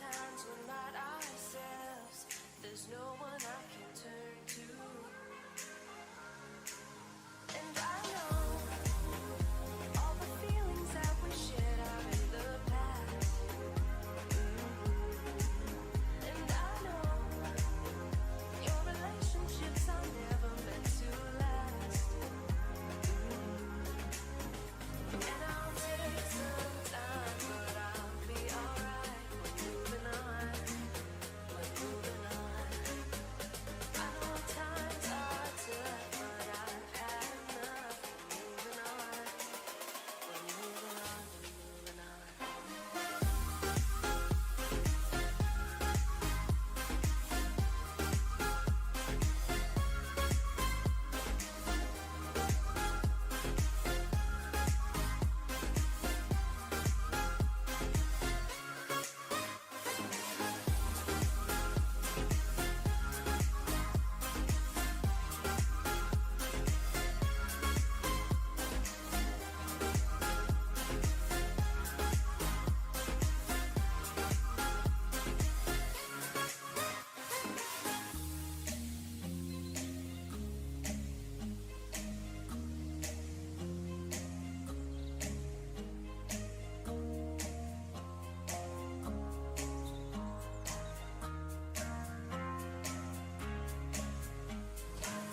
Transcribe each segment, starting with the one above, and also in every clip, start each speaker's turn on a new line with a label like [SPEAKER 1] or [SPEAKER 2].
[SPEAKER 1] Sometimes we're not ourselves. There's no one I can turn to. And I know all the feelings that we shared are in the past. And I know your relationships are never meant to last. And I'll take some time, but I'll be alright. We're moving on. We're moving on. I know times are tough, but I've had enough. We're moving on. We're moving on. We're moving on.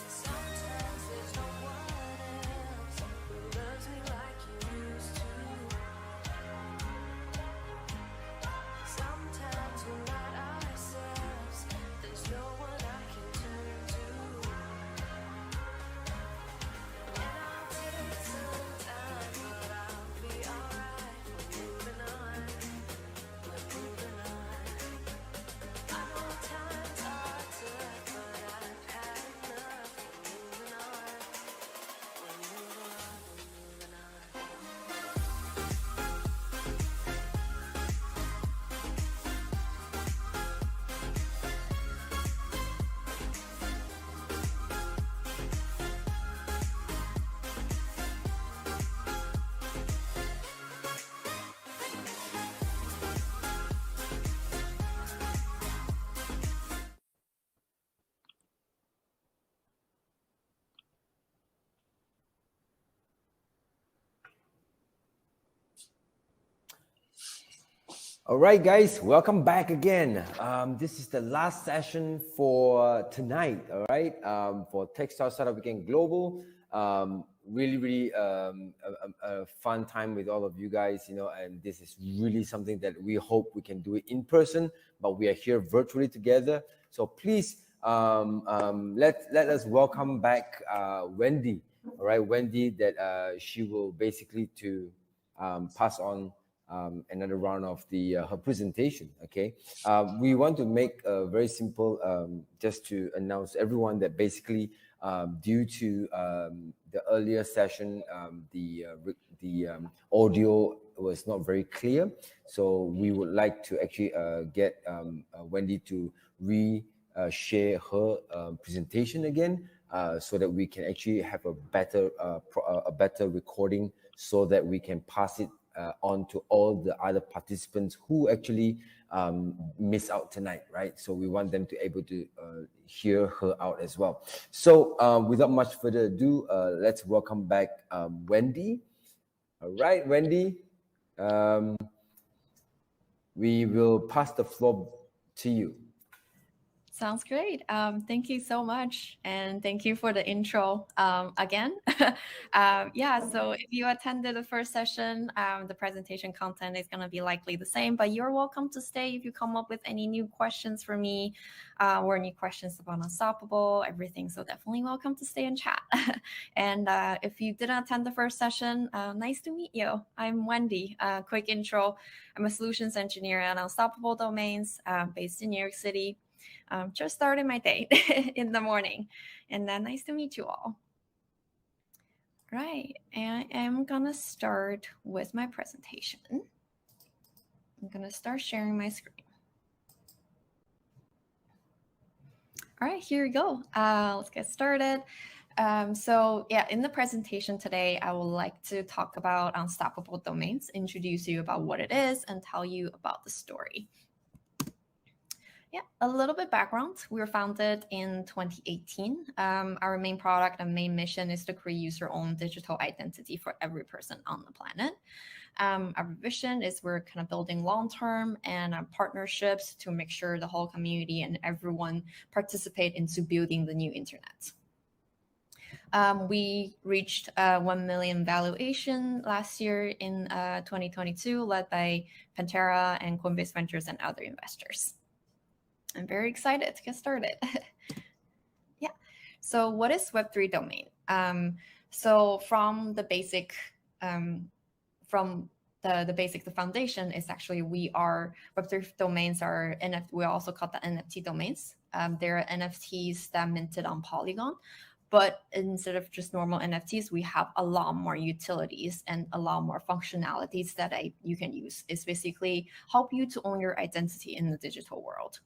[SPEAKER 1] Sometimes there's no one else who loves me like you used to. Sometimes we're not ourselves. There's no one I can turn to. And I'll take some time, but I'll be alright. We're moving on. We're moving on. I know times are tough, but I've had enough. We're moving on. We're moving on. We're moving on.
[SPEAKER 2] All right, guys, welcome back again. This is the last session for tonight. All right, for Textile Startup Weekend Global. Really, a fun time with all of you guys. And this is really something that we hope we can do it in person, but we are here virtually together. So please, let us welcome back Wendy. All right, Wendy, that she will basically to pass on another round of her presentation. Okay, we want to make a very simple, just to announce everyone that basically due to the earlier session, the audio was not very clear, so we would like to actually get Wendy to share her presentation again, so that we can actually have a better recording, so that we can pass it on to all the other participants who actually miss out tonight, right? So we want them to able to hear her out as well. So without much further ado, let's welcome back Wendy. All right, Wendy, we will pass the floor to you.
[SPEAKER 3] Sounds great. Thank you so much. And thank you for the intro again. So if you attended the first session, the presentation content is going to be likely the same, but you're welcome to stay if you come up with any new questions for me or any questions about Unstoppable, everything. So definitely welcome to stay and chat. And if you didn't attend the first session, nice to meet you. I'm Wendy. Quick intro. I'm a solutions engineer at Unstoppable Domains based in New York City. Just started my day in the morning, and then nice to meet you all. Right, and I'm gonna start with my presentation. I'm gonna start sharing my screen. All right, here we go. Let's get started. In the presentation today, I would like to talk about Unstoppable Domains, introduce you about what it is, and tell you about the story. Yeah, a little bit background. We were founded in 2018. Our main product and main mission is to create user-owned digital identity for every person on the planet. Our vision is we're kind of building long-term and partnerships to make sure the whole community and everyone participate into building the new internet. We reached 1 million valuation last year in 2022, led by Pantera and Coinbase Ventures and other investors. I'm very excited to get started. Yeah. So what is Web3 domain? So from the basic, the foundation is actually Web3 domains are NFT. We also call the NFT domains. They're NFTs that minted on Polygon. But instead of just normal NFTs, we have a lot more utilities and a lot more functionalities that you can use. It's basically help you to own your identity in the digital world.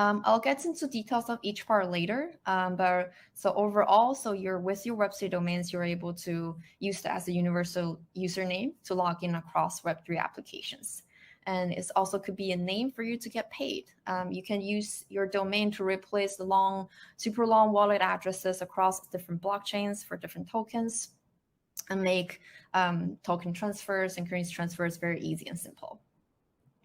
[SPEAKER 3] I'll get into details of each part later, but so overall, with your Web3 domains, you're able to use that as a universal username to log in across Web3 applications. And it also could be a name for you to get paid. You can use your domain to replace the super long wallet addresses across different blockchains for different tokens and make token transfers and currency transfers very easy and simple.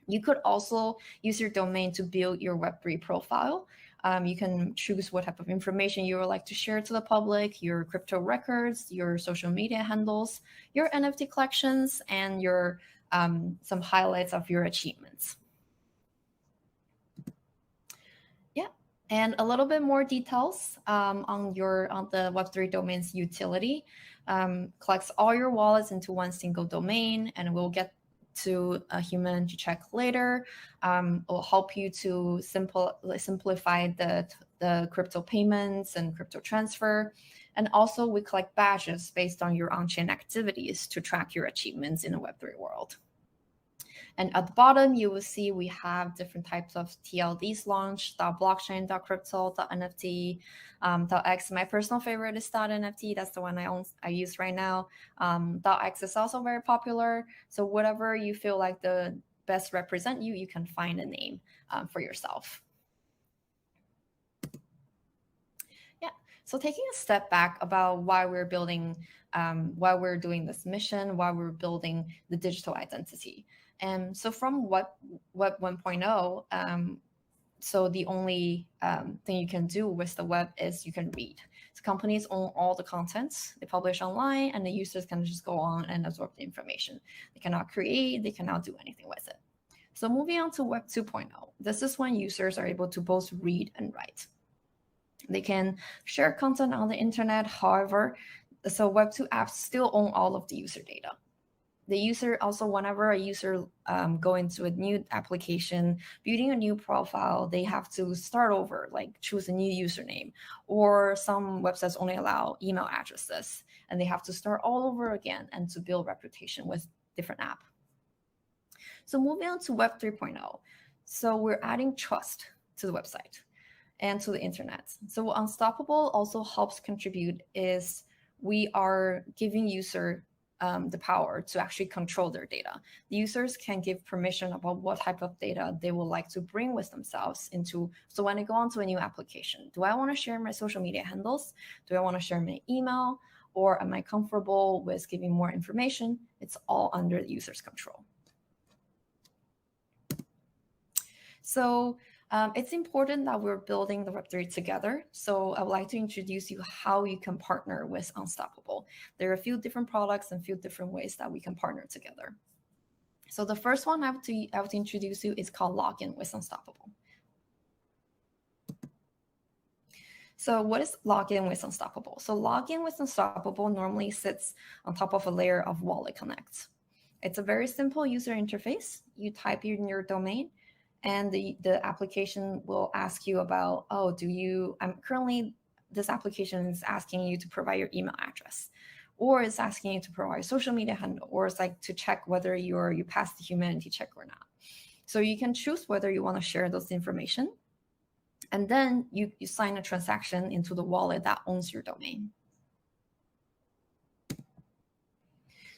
[SPEAKER 3] You could also use your domain to build your Web3 profile. You can choose what type of information you would like to share to the public, your crypto records, your social media handles, your NFT collections, and your some highlights of your achievements. Yeah, and a little bit more details on the Web3 domains utility. Collects all your wallets into one single domain, and we'll get to a human to check later. It will help you to simplify the crypto payments and crypto transfer. And also we collect badges based on your on-chain activities to track your achievements in the Web3 world. And at the bottom, you will see we have different types of TLDs launched, .blockchain, .crypto, .nft, .x. My personal favorite is .nft. That's the one I use right now. .x is also very popular. So whatever you feel like the best represent you, you can find a name for yourself. Yeah. So taking a step back about why we're building, why we're doing this mission, why we're building the digital identity. And so from Web 1.0, so the only thing you can do with the web is you can read. So companies own all the contents they publish online, and the users can just go on and absorb the information. They cannot create, they cannot do anything with it. So moving on to Web 2.0, this is when users are able to both read and write. They can share content on the internet. However, so Web 2 apps still own all of the user data. The user also, whenever a user go into a new application, building a new profile, they have to start over, like choose a new username, or some websites only allow email addresses, and they have to start all over again and to build reputation with different app. So moving on to Web 3.0. So we're adding trust to the website and to the internet. So what Unstoppable also helps contribute is we are giving user the power to actually control their data. The users can give permission about what type of data they would like to bring with themselves into. So when I go onto a new application, do I want to share my social media handles? Do I want to share my email? Or am I comfortable with giving more information? It's all under the user's control. So it's important that we're building the Web3 together. So I would like to introduce you how you can partner with Unstoppable. There are a few different products and a few different ways that we can partner together. So the first one I have to introduce you is called Login with Unstoppable. So what is Login with Unstoppable? So Login with Unstoppable normally sits on top of a layer of Wallet Connect. It's a very simple user interface. You type in your domain, and the application will ask you about, this application is asking you to provide your email address, or it's asking you to provide social media handle, or it's like to check whether you passed the humanity check or not. So you can choose whether you want to share those information, and then you sign a transaction into the wallet that owns your domain.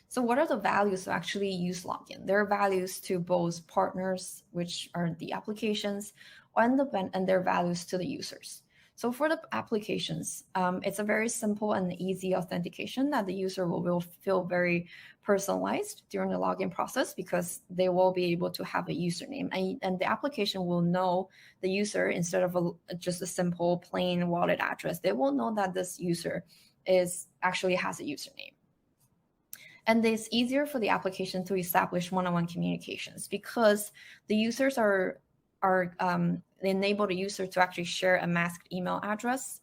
[SPEAKER 3] So what are the values to actually use login? There are values to both partners, which are the applications, and their values to the users. So for the applications, it's a very simple and easy authentication that the user will feel very personalized during the login process, because they will be able to have a username, and the application will know the user instead of just a simple plain wallet address. They will know that this user actually has a username. And it's easier for the application to establish one-on-one communications, because the users they enable the user to actually share a masked email address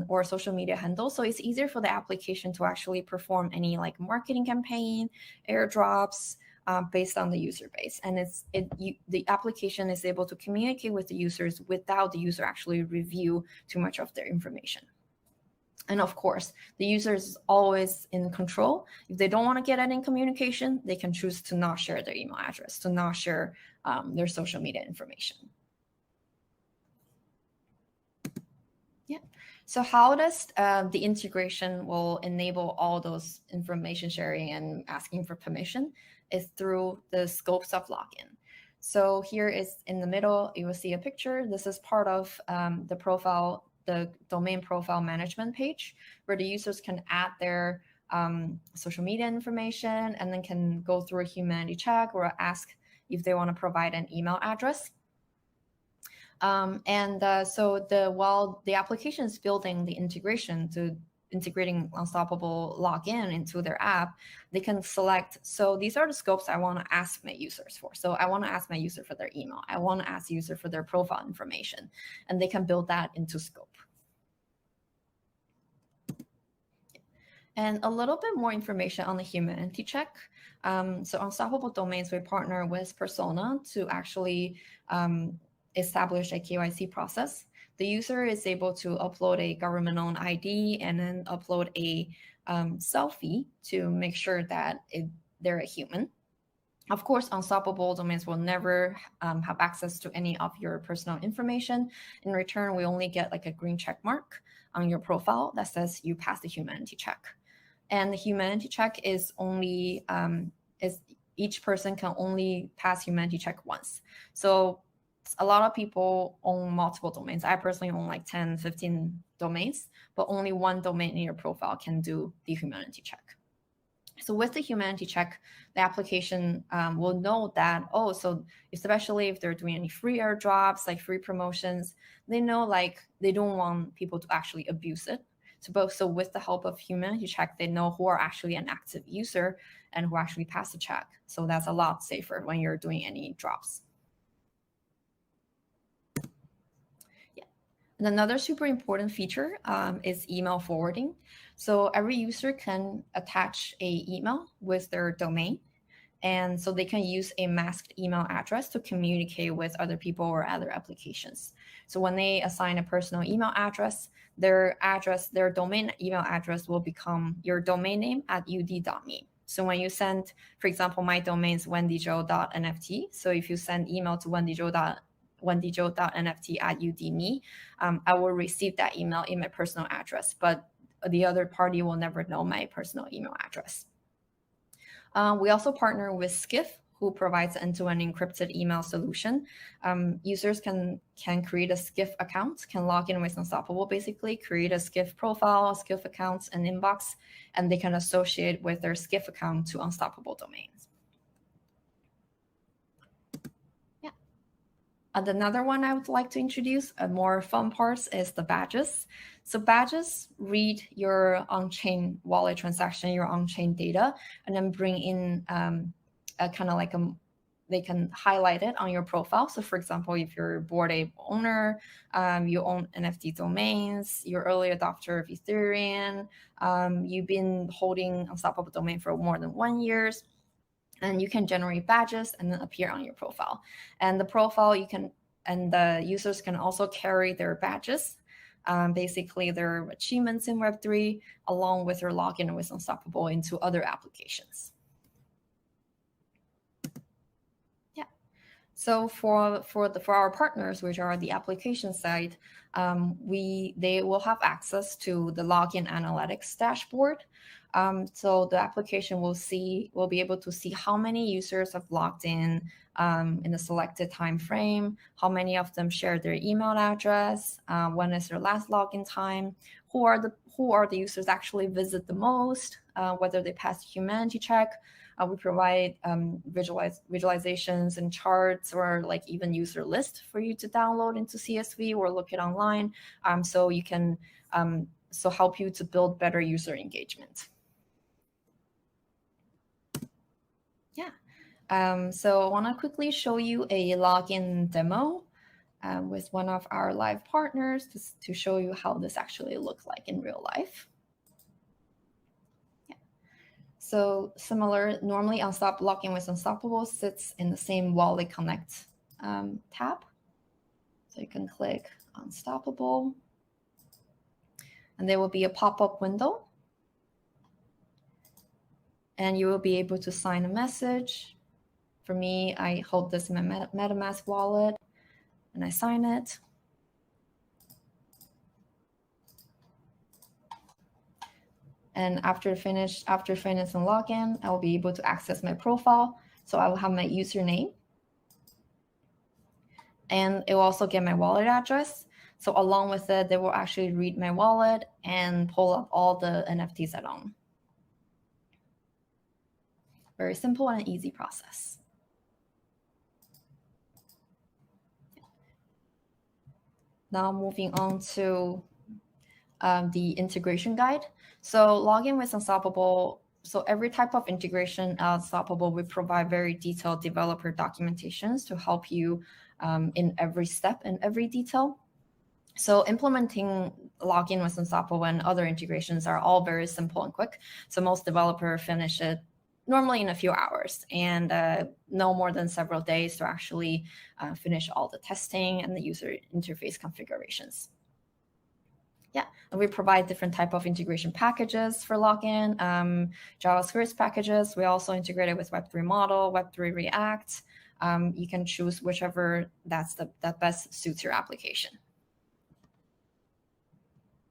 [SPEAKER 3] or social media handle. So it's easier for the application to actually perform any like marketing campaign, airdrops, based on the user base. And the application is able to communicate with the users without the user actually review too much of their information. And of course, the user is always in control. If they don't want to get any communication, they can choose to not share their email address, to not share their social media information. Yeah. So how does the integration will enable all those information sharing and asking for permission is through the scopes of login. So here is in the middle, you will see a picture. This is part of the domain profile management page, where the users can add their social media information and then can go through a humanity check or ask if they want to provide an email address. So while the application is building the integration to integrating Unstoppable login into their app, they can select, so these are the scopes I want to ask my users for. So I want to ask my user for their email. I want to ask the user for their profile information, and they can build that into scope. And a little bit more information on the humanity check. So Unstoppable Domains, we partner with Persona to actually establish a KYC process. The user is able to upload a government-owned ID and then upload a selfie to make sure that they're a human. Of course, Unstoppable Domains will never have access to any of your personal information. In return, we only get like a green check mark on your profile that says you passed the humanity check. And the humanity check is only, each person can only pass humanity check once. So a lot of people own multiple domains. I personally own like 10, 15 domains, but only one domain in your profile can do the humanity check. So with the humanity check, the application will know that, so especially if they're doing any free airdrops, like free promotions, they know like they don't want people to actually abuse it. So with the help of humanity check, they know who are actually an active user and who actually passed the check. So that's a lot safer when you're doing any drops. And another super important feature is email forwarding. So every user can attach an email with their domain. And so they can use a masked email address to communicate with other people or other applications. So when they assign a personal email address, their domain email address will become your domain name at ud.me. So when you send, for example, my domain is wendyzhou.nft. So if you send email to wendyzhou.nft@ud.me, I will receive that email in my personal address, but the other party will never know my personal email address. We also partner with Skiff, who provides end-to-end encrypted email solution. Users can create a Skiff account, can log in with Unstoppable, basically create a Skiff profile, Skiff accounts, and inbox, and they can associate with their Skiff account to Unstoppable domains. And another one I would like to introduce, a more fun parts, is the badges. So badges read your on-chain wallet transaction, your on-chain data, and then bring in they can highlight it on your profile. So for example, if you're a Bored Ape owner, you own NFT domains, you're early adopter of Ethereum, you've been holding Unstoppable domain for more than 1 year, and you can generate badges and then appear on your profile. And the profile and the users can also carry their badges, basically their achievements in Web3, along with their login with Unstoppable into other applications. Yeah. So for our partners, which are the application side, they will have access to the login analytics dashboard. So the application will be able to see how many users have logged in a selected time frame, how many of them share their email address, when is their last login time, who are the users actually visit the most, whether they pass humanity check. We provide visualizations and charts, or like even user list for you to download into CSV or look it online, so you can help you to build better user engagement. Yeah. So I want to quickly show you a login demo with one of our live partners to show you how this actually looks like in real life. So similar, normally Login with Unstoppable sits in the same Wallet Connect tab. So you can click Unstoppable, and there will be a pop-up window. And you will be able to sign a message. For me, I hold this in my MetaMask wallet, and I sign it. And after finish and login, I will be able to access my profile. So I will have my username. And it will also get my wallet address. So along with it, they will actually read my wallet and pull up all the NFTs I own. Very simple and easy process. Now moving on to the integration guide. So login with Unstoppable. So every type of integration Unstoppable, we provide very detailed developer documentations to help you in every step and every detail. So implementing login with Unstoppable and other integrations are all very simple and quick. So most developers finish it normally in a few hours, and no more than several days to actually finish all the testing and the user interface configurations. Yeah, and we provide different type of integration packages for login, JavaScript packages. We also integrated with Web3 Model, Web3 React. You can choose whichever that best suits your application.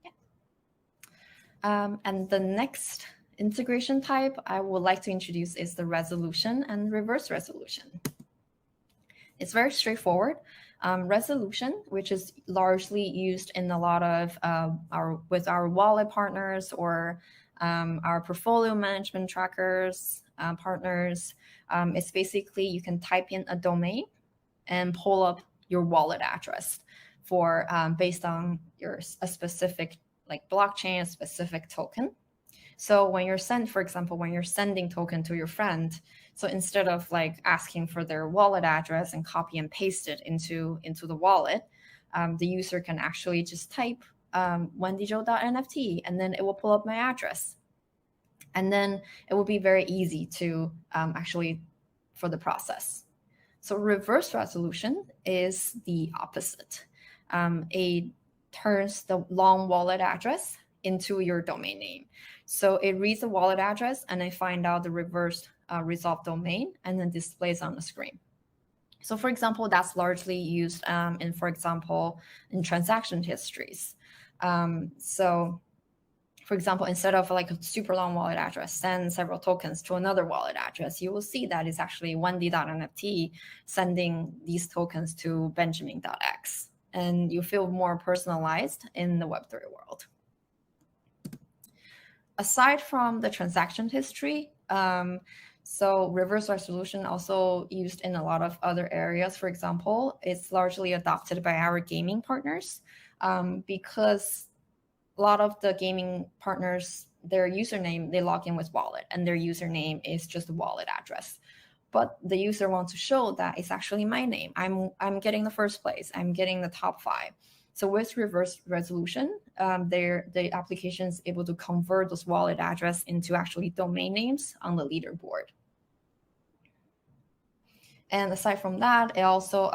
[SPEAKER 3] Yeah. And the next integration type I would like to introduce is the resolution and reverse resolution. It's very straightforward. Resolution, which is largely used in a lot of our wallet partners or our portfolio management trackers partners. It's basically you can type in a domain and pull up your wallet address for based on a specific like blockchain, a specific token. So when for example, when you're sending token to your friend, so instead of like asking for their wallet address and copy and paste it into the wallet, the user can actually just type wendyzhou.nft, and then it will pull up my address. And then it will be very easy to actually for the process. So reverse resolution is the opposite. It turns the long wallet address into your domain name. So it reads the wallet address and I find out the reversed resolved domain and then displays on the screen. So for example, that's largely used for example, in transaction histories. So for example, instead of like a super long wallet address, send several tokens to another wallet address, you will see that it's actually Wendy.nft sending these tokens to Benjamin.x. And you feel more personalized in the Web3 world. Aside from the transaction history, so reverse resolution also used in a lot of other areas. For example, it's largely adopted by our gaming partners because a lot of the gaming partners, their username, they log in with wallet and their username is just a wallet address. But the user wants to show that it's actually my name. I'm getting the first place. I'm getting the top 5. So with reverse resolution, the application is able to convert those wallet address into actually domain names on the leaderboard. And aside from that, it also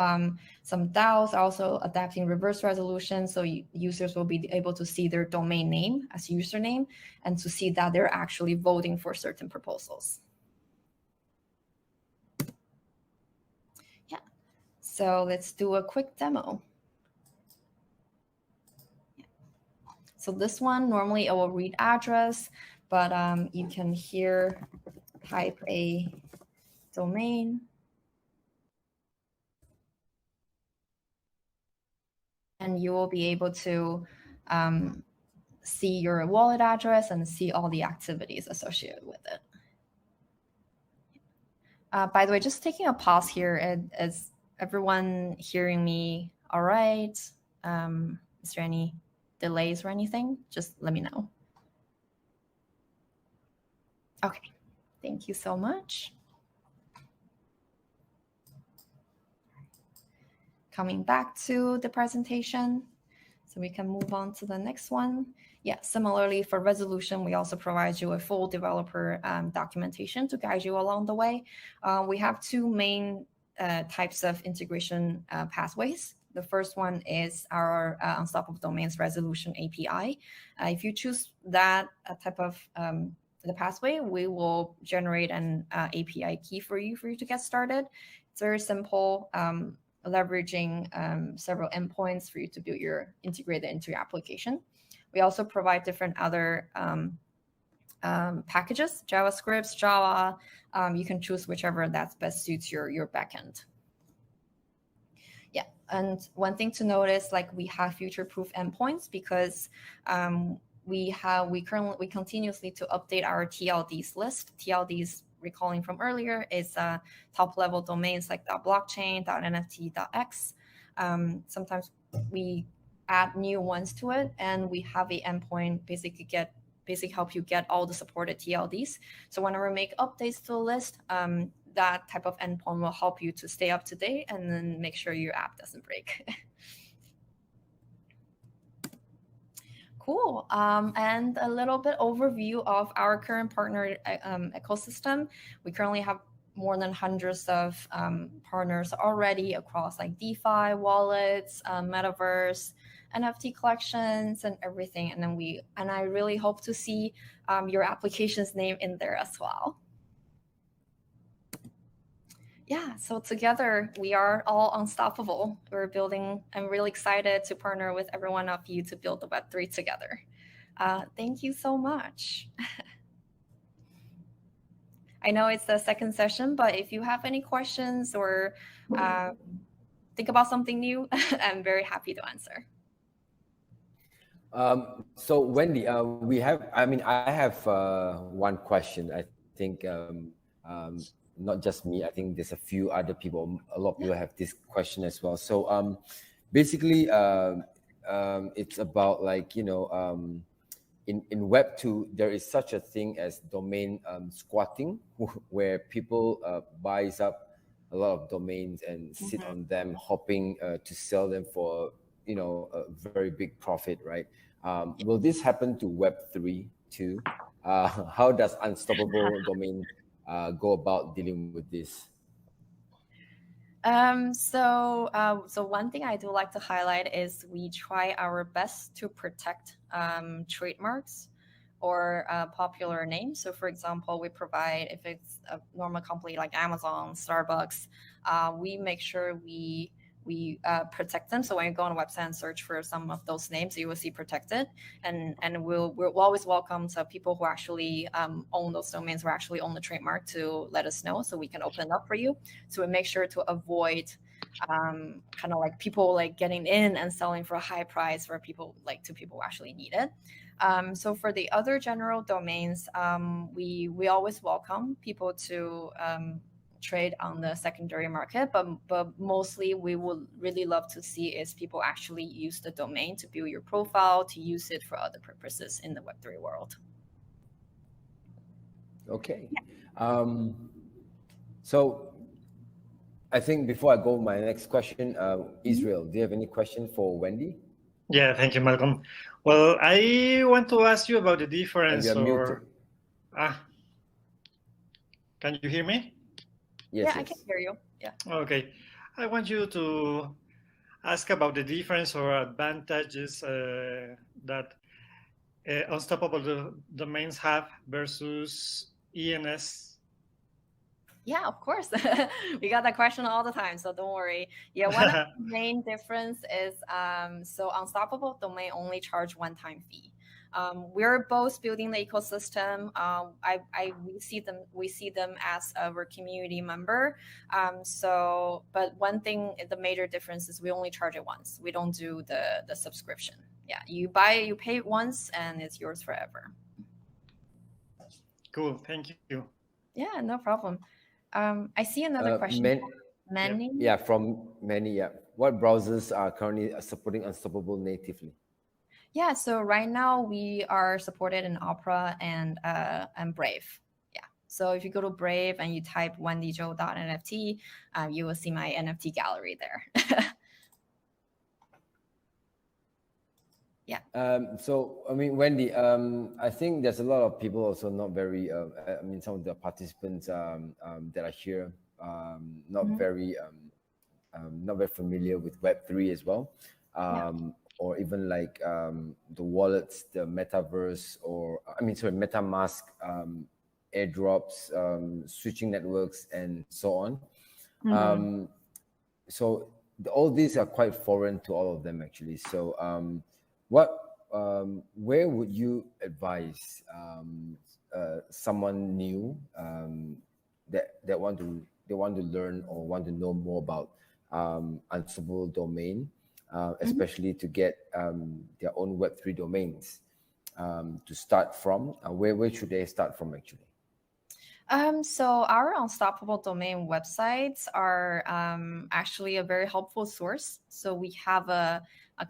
[SPEAKER 3] some DAOs are also adapting reverse resolution. So users will be able to see their domain name as username and to see that they're actually voting for certain proposals. Yeah. So let's do a quick demo. So this one, normally it will read address, but you can here type a domain. And you will be able to see your wallet address and see all the activities associated with it. By the way, just taking a pause here. Is everyone hearing me all right? Is there any delays or anything? Just let me know. Okay, thank you so much. Coming back to the presentation, so we can move on to the next one. Yeah, similarly for resolution, we also provide you a full developer documentation to guide you along the way. We have two main types of integration pathways. The first one is our Unstoppable Domains Resolution API. If you choose that type of the pathway, we will generate an API key for you to get started. It's very simple. Leveraging several endpoints for you to build integrate it into your application. We also provide different other packages, JavaScript, Java. You can choose whichever that best suits your backend. Yeah, and one thing to notice, like we have future-proof endpoints because we continuously to update our TLDs list. TLDs, recalling from earlier, is top-level domains like .blockchain, .nft, .x. Sometimes we add new ones to it, and we have a endpoint basically help you get all the supported TLDs. So whenever we make updates to the list, that type of endpoint will help you to stay up to date and then make sure your app doesn't break. Cool. And a little bit overview of our current partner ecosystem. We currently have more than hundreds of partners already across like DeFi, wallets, metaverse, NFT collections, and everything. And I really hope to see your application's name in there as well. Yeah, so together we are all unstoppable. We're building, I'm really excited to partner with every one of you to build the Web3 together. Thank you so much. I know it's the second session, but if you have any questions or think about something new, I'm very happy to answer.
[SPEAKER 2] So Wendy, I have one question. I think not just me, I think there's a few other people, a lot of people have this question as well. So basically, it's about like, you know, in Web2, there is such a thing as domain squatting, where people buys up a lot of domains and sit on them, hoping to sell them for, you know, a very big profit, right? Will this happen to Web3 too? How does Unstoppable Domain go about dealing with this?
[SPEAKER 3] So one thing I do like to highlight is we try our best to protect trademarks or popular names. So for example, we provide, if it's a normal company like Amazon, Starbucks, we make sure we protect them. So when you go on a website and search for some of those names, you will see protected. And we'll always welcome so people who actually own those domains, or actually own the trademark, to let us know so we can open it up for you. So we make sure to avoid kind of like people like getting in and selling for a high price for people, like to people who actually need it. So for the other general domains, we always welcome people to trade on the secondary market, but mostly we would really love to see is people actually use the domain to build your profile, to use it for other purposes in the Web3 world.
[SPEAKER 2] Okay. So I think before I go my next question, Israel, do you have any question for Wendy?
[SPEAKER 4] Yeah, thank you, Malcolm. Well, I want to ask you about the difference. Can you hear me?
[SPEAKER 2] Yes,
[SPEAKER 3] yeah, I can hear you. Yeah.
[SPEAKER 4] Okay. I want you to ask about the difference or advantages that Unstoppable Domains have versus ENS.
[SPEAKER 3] Yeah, of course. We got that question all the time, so don't worry. Yeah, one of the main difference is so Unstoppable Domain only charge one-time fee. We're both building the ecosystem. We see them as our community member. But one thing, the major difference is we only charge it once. We don't do the subscription. Yeah, you buy it, you pay it once, and it's yours forever.
[SPEAKER 4] Cool, thank you.
[SPEAKER 3] Yeah, no problem. I see another question. Many?
[SPEAKER 2] Yeah, from many. Yeah. What browsers are currently supporting Unstoppable natively?
[SPEAKER 3] Yeah, so right now we are supported in Opera and Brave. Yeah, so if you go to Brave and you type wendyzhou.nft, you will see my NFT gallery there. Yeah.
[SPEAKER 2] So, I mean, Wendy, I think there's a lot of people also not very, I mean, some of the participants that are here, not very familiar with Web3 as well. Or even like the wallets, the metaverse, or MetaMask, airdrops, switching networks, and so on. So all these are quite foreign to all of them, actually. So where would you advise someone new that want to learn or want to know more about Unstoppable Domain, especially to get their own Web3 domains to start from? Where should they start from, actually?
[SPEAKER 3] So our Unstoppable Domain websites are actually a very helpful source. So we have a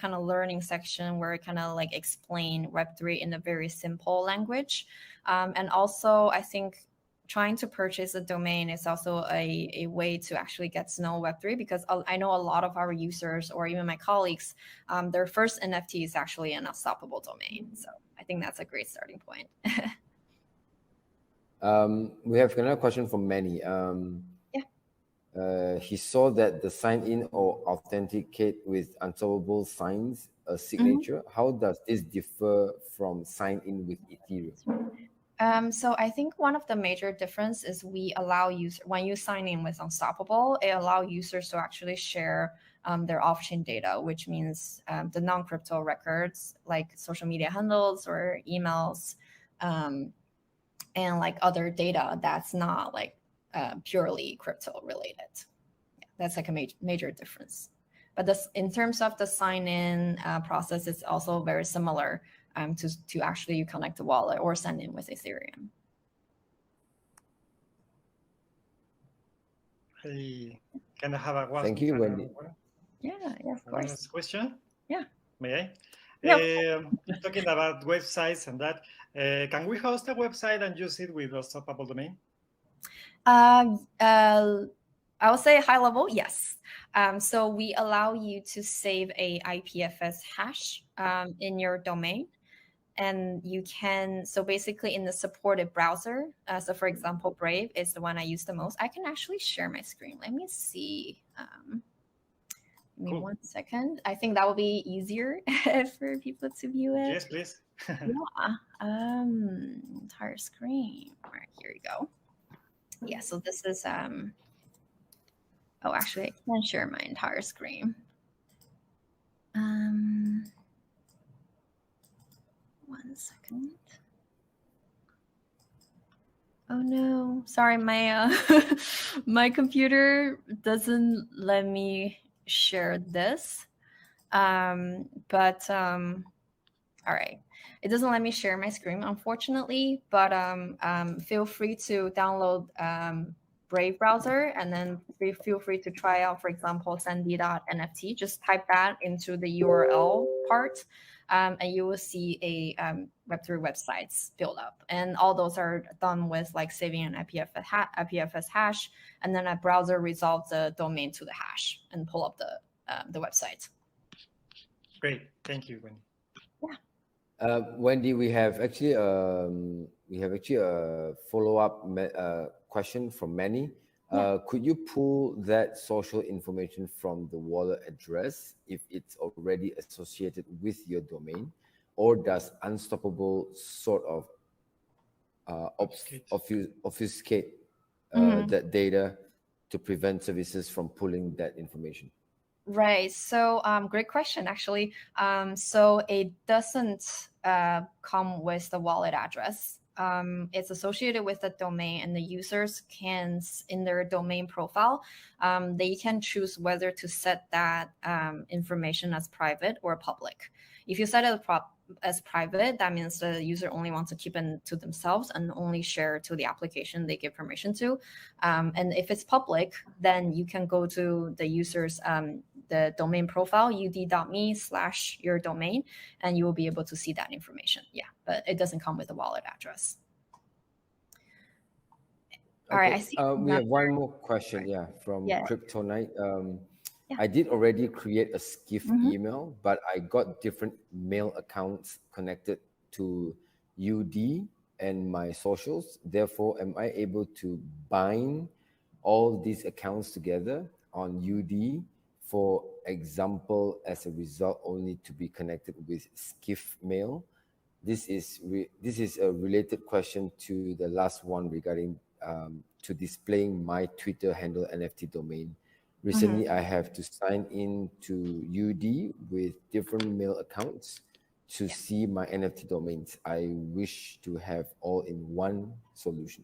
[SPEAKER 3] kind of learning section where it kind of like explain Web3 in a very simple language. And also, I think trying to purchase a domain is also a way to actually get to know Web3, because I know a lot of our users or even my colleagues, their first NFT is actually an Unstoppable Domain. So I think that's a great starting point.
[SPEAKER 2] We have another question from Manny. He saw that the sign in or authenticate with Unstoppable signs a signature. How does this differ from sign in with Ethereum?
[SPEAKER 3] So I think one of the major difference is we allow users, when you sign in with Unstoppable, it allows users to actually share their off-chain data, which means the non-crypto records like social media handles or emails, and like other data that's not like purely crypto related. Yeah, that's like a major difference. But this, in terms of the sign-in process, it's also very similar to actually you connect a wallet or send in with Ethereum.
[SPEAKER 4] Can I have a one?
[SPEAKER 2] Thank you, Wendy.
[SPEAKER 3] Yeah, of course.
[SPEAKER 4] One question?
[SPEAKER 3] Yeah.
[SPEAKER 4] May I?
[SPEAKER 3] Yeah.
[SPEAKER 4] Talking about websites and that, can we host a website and use it with Unstoppable Domain?
[SPEAKER 3] I would say high level, yes. So we allow you to save a IPFS hash in your domain. And you can, so basically in the supported browser, so for example, Brave is the one I use the most. I can actually share my screen. Let me see. Give me 1 second. I think that will be easier for people to view it.
[SPEAKER 4] Yes, please.
[SPEAKER 3] Yeah. Entire screen. All right, here we go. Yeah, so this is oh, actually, I can share my entire screen. 1 second. Oh no, sorry, my my computer doesn't let me share this. All right, it doesn't let me share my screen, unfortunately. But feel free to download Brave browser, and then feel free to try out, for example, sandy.nft. Just type that into the URL part, and you will see a Web3 websites build up. And all those are done with like saving an IPFS hash, and then a browser resolves the domain to the hash and pull up the website.
[SPEAKER 4] Great, thank you, Wendy.
[SPEAKER 3] Yeah.
[SPEAKER 2] Wendy, we have actually a follow-up question from Manny. Could you pull that social information from the wallet address if it's already associated with your domain, or does Unstoppable sort of obfuscate that data to prevent services from pulling that information?
[SPEAKER 3] Right. So great question, actually. So it doesn't come with the wallet address. It's associated with the domain, and the users can, in their domain profile, they can choose whether to set that information as private or public. If you set it as private, that means the user only wants to keep it to themselves and only share to the application they give permission to. And if it's public, then you can go to the user's the domain profile, ud.me/your domain, and you will be able to see that information. Yeah, but it doesn't come with a wallet address. All right, I see.
[SPEAKER 2] We have one more question, from Kryptonite. I did already create a Skiff email, but I got different mail accounts connected to UD and my socials. Therefore, am I able to bind all these accounts together on UD? For example, as a result, only to be connected with Skiff mail. This is a related question to the last one regarding to displaying my Twitter handle NFT domain. Recently, I have to sign in to UD with different mail accounts to see my NFT domains. I wish to have all in one solution.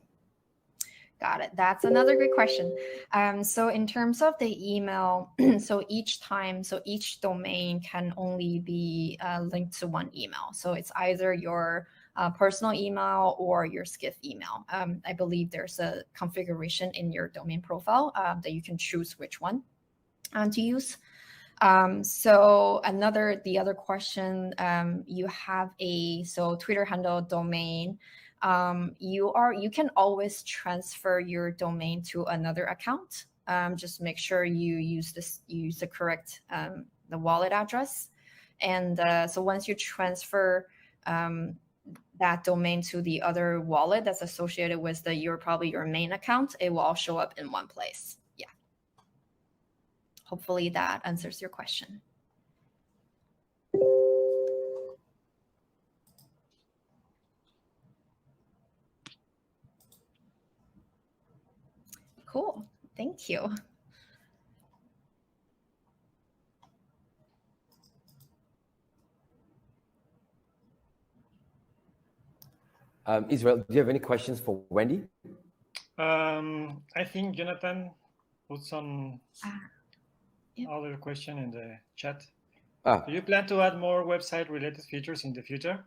[SPEAKER 3] Got it. That's another great question. So in terms of the email, so each domain can only be linked to one email. So it's either your personal email or your Skiff email. I believe there's a configuration in your domain profile that you can choose which one to use. So the other question, you have a Twitter handle domain. You can always transfer your domain to another account. Just make sure you use the correct the wallet address. And so once you transfer that domain to the other wallet that's associated with probably your main account, it will all show up in one place. Yeah. Hopefully that answers your question. Cool. Thank you.
[SPEAKER 2] Israel, do you have any questions for Wendy?
[SPEAKER 4] I think Jonathan put some other question in the chat. Do you plan to add more website-related features in the future?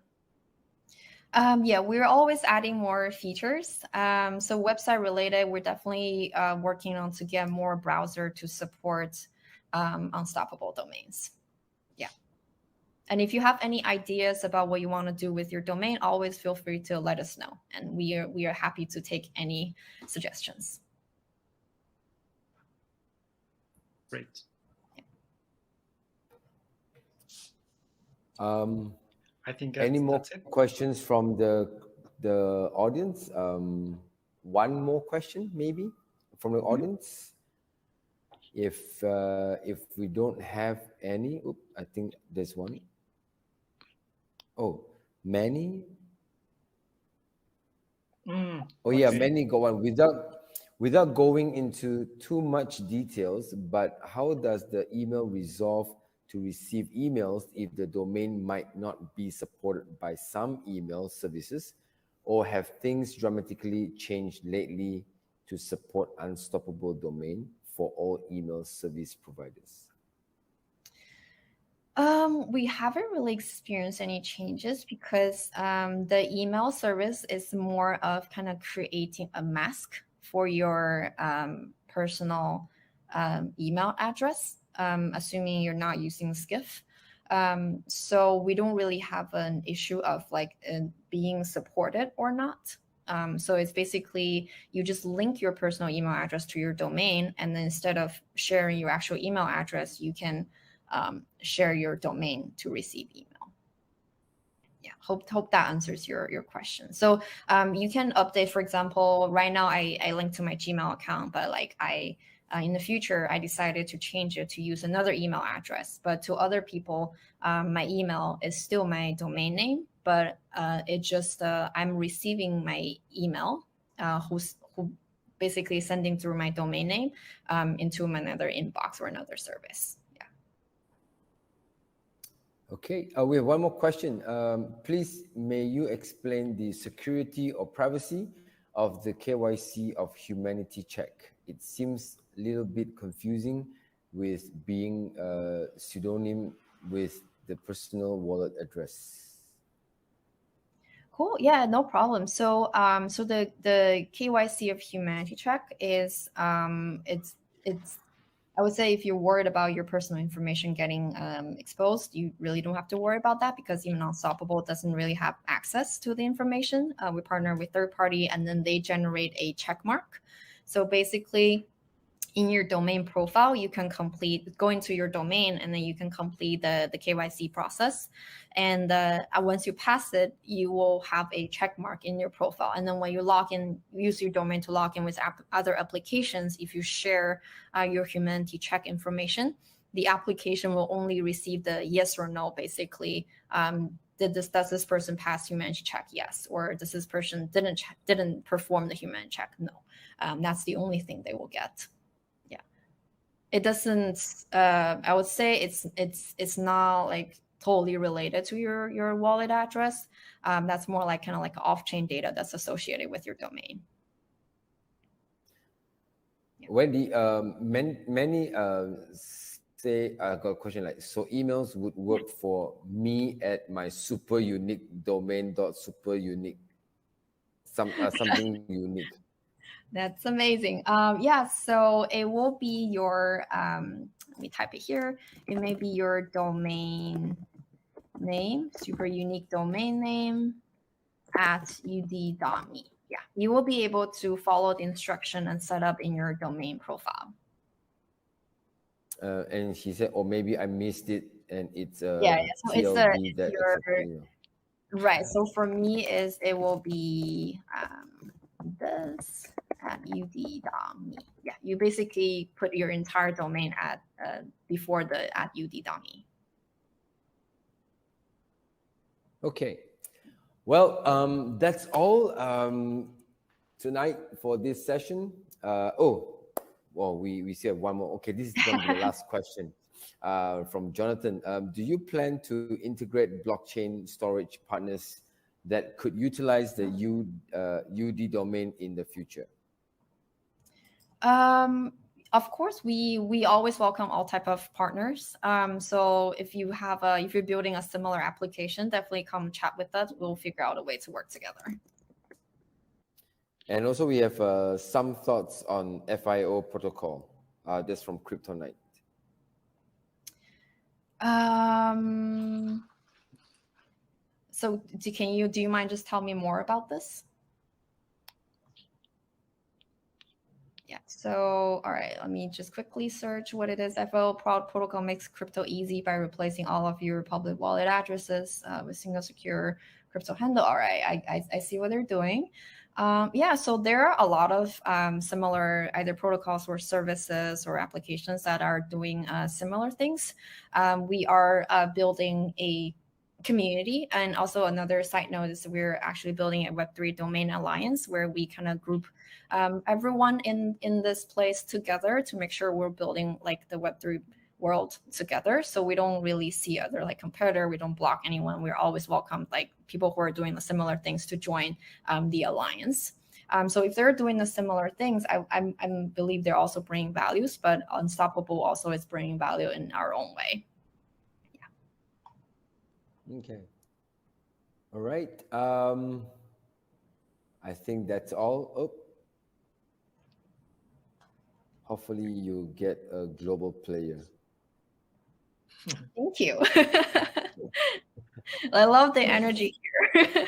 [SPEAKER 3] Yeah, we're always adding more features. So website related, we're definitely working on to get more browser to support unstoppable domains. Yeah. And if you have any ideas about what you want to do with your domain, always feel free to let us know. And we are happy to take any suggestions.
[SPEAKER 4] Great. I think
[SPEAKER 2] any more questions from the audience? One more question, maybe, from the audience. If we don't have any, I think there's one. Oh, Manny. Yeah, Manny got one. Without going into too much details, but how does the email resolve to receive emails if the domain might not be supported by some email services, or have things dramatically changed lately to support unstoppable domain for all email service providers?
[SPEAKER 3] We haven't really experienced any changes because the email service is more of kind of creating a mask for your personal email address, assuming you're not using Skiff. So we don't really have an issue of like being supported or not. So it's basically you just link your personal email address to your domain, and then instead of sharing your actual email address, you can share your domain to receive email. Yeah, hope that answers your question. So you can update, for example, right now I link to my Gmail account, but like in the future, I decided to change it to use another email address. But to other people, my email is still my domain name, but it just I'm receiving my email who basically sending through my domain name into another inbox or another service. Yeah.
[SPEAKER 2] Okay, we have one more question. Please, may you explain the security or privacy of the KYC of Humanity Check? It seems a little bit confusing with being a pseudonym with the personal wallet address.
[SPEAKER 3] Cool. Yeah, no problem. So, so the KYC of Humanity Check is it's I would say if you're worried about your personal information getting exposed, you really don't have to worry about that, because even Unstoppable doesn't really have access to the information. We partner with third party, and then they generate a check mark. So basically, in your domain profile, you can go into your domain, and then you can complete the KYC process. And once you pass it, you will have a check mark in your profile. And then when you log in, use your domain to log in with other applications, if you share your Humanity Check information, the application will only receive the yes or no, basically. Does this person pass Humanity Check? Yes. Or does this person didn't perform the Humanity Check? No. That's the only thing they will get. It doesn't. I would say it's not like totally related to your wallet address. That's more like kind of like off-chain data that's associated with your domain.
[SPEAKER 2] Yeah. Wendy, many say I got a question like, so emails would work for me at my super unique domain super unique, something unique.
[SPEAKER 3] That's amazing. Yeah, so it will be your, let me type it here. It may be your domain name, super unique domain name at ud.me. Yeah, you will be able to follow the instruction and set up in your domain profile.
[SPEAKER 2] And she said, or maybe I missed it, and it's
[SPEAKER 3] so
[SPEAKER 2] TLD
[SPEAKER 3] right. So for me, it will be this at ud.me. Yeah, you basically put your entire domain at before the at ud.me.
[SPEAKER 2] Okay, well, that's all tonight for this session. Well, we still have one more. Okay, this is going to be the last question from Jonathan. Do you plan to integrate blockchain storage partners that could utilize the UD domain in the future?
[SPEAKER 3] Of course, we always welcome all type of partners. So if you're building a similar application, definitely come chat with us. We'll figure out a way to work together.
[SPEAKER 2] And also we have some thoughts on FIO protocol. That's from Kryptonite.
[SPEAKER 3] So do you mind just tell me more about this? Yeah, so all right, let me just quickly search what it is. FIO protocol makes crypto easy by replacing all of your public wallet addresses with single secure crypto handle. All right, I see what they're doing. Yeah, so there are a lot of similar either protocols or services or applications that are doing similar things. We are building a community, and also another side note is we're actually building a Web3 domain alliance where we kind of group everyone in this place together to make sure we're building like the Web3 world together. So we don't really see other like competitor. We don't block anyone. We're always welcome like people who are doing the similar things to join the alliance. So if they're doing the similar things, I believe they're also bringing values, but Unstoppable also is bringing value in our own way. Yeah.
[SPEAKER 2] Okay. All right. I think that's all. Oh. Hopefully you get a global player.
[SPEAKER 3] Thank you. I love the energy here.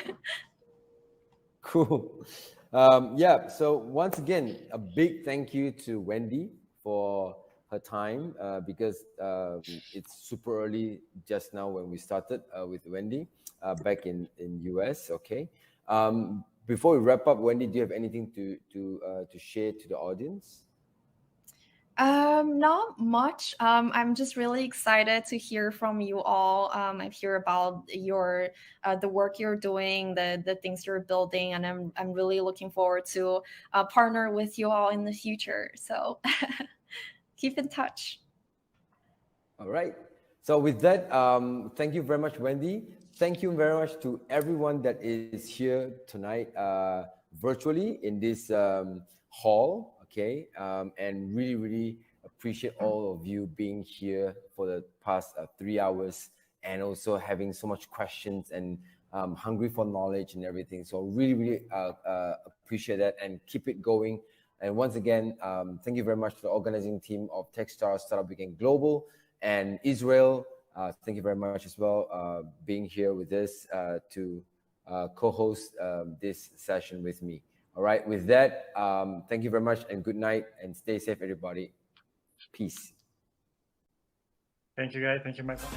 [SPEAKER 2] Cool. Yeah, so once again, a big thank you to Wendy for her time because it's super early just now when we started with Wendy back in US. Okay. Before we wrap up, Wendy, do you have anything to share to the audience?
[SPEAKER 3] Not much. I'm just really excited to hear from you all. I hear about your the work you're doing, the things you're building, and I'm really looking forward to partner with you all in the future. So keep in touch.
[SPEAKER 2] All right. So with that, thank you very much, Wendy. Thank you very much to everyone that is here tonight virtually in this hall. Okay, and really appreciate all of you being here for the past 3 hours and also having so much questions and hungry for knowledge and everything. So really appreciate that and keep it going. And once again, thank you very much to the organizing team of Techstars Startup Weekend Global and Israel. Thank you very much as well being here with us to co-host this session with me. All right, with that, thank you very much and good night and stay safe, everybody. Peace.
[SPEAKER 4] Thank you, guys. Thank you, Michael.